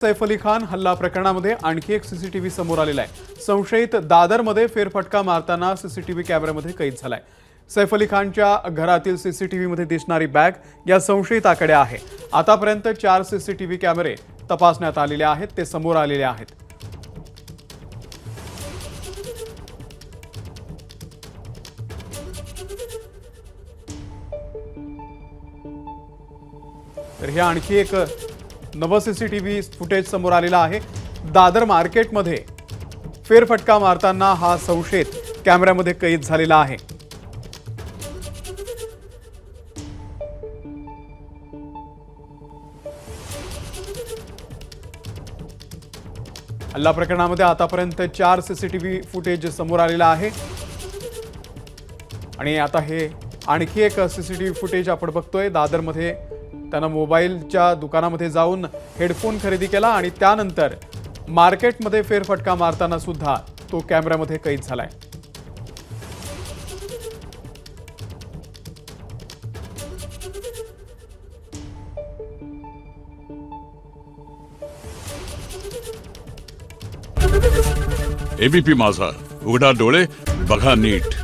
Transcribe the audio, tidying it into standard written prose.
सैफ अली खान हल्ला प्रकरणामध्ये आणखी एक सीसीटीव्ही समोर आलेला आहे। संशयित दादरमध्ये फेरफटका मारताना सीसीटीव्ही कॅमेऱ्यामध्ये कैद झालाय। सैफ अली खानच्या घरातील सीसीटीव्हीमध्ये दिसणारी बॅग या संशयिताकडे आहे। आतापर्यंत 4 सीसीटीव्ही कॅमेरे तपासण्यात आलेले आहेत, ते समोर आलेले आहेत। तर हे आणखी एक नवं सीसीटीव्ही फुटेज समोर आलेला आहे। दादर मार्केटमध्ये फेरफटका मारताना हा संशयित कॅमेऱ्यामध्ये कैद झालेला आहे। हल्ला प्रकरणामध्ये आतापर्यंत 4 सीसीटीव्ही फुटेज समोर आलेला आहे आणि आता हे आणखी एक सीसीटीव्ही फुटेज आपण बघतोय। दादरमध्ये त्यानं मोबाईलच्या दुकानामध्ये जाऊन हेडफोन खरेदी केला आणि त्यानंतर मार्केटमध्ये फेरफटका मारताना सुद्धा तो कॅमेऱ्यामध्ये कैद झालाय। एबीपी माझा, उघडा डोळे बघा नीट।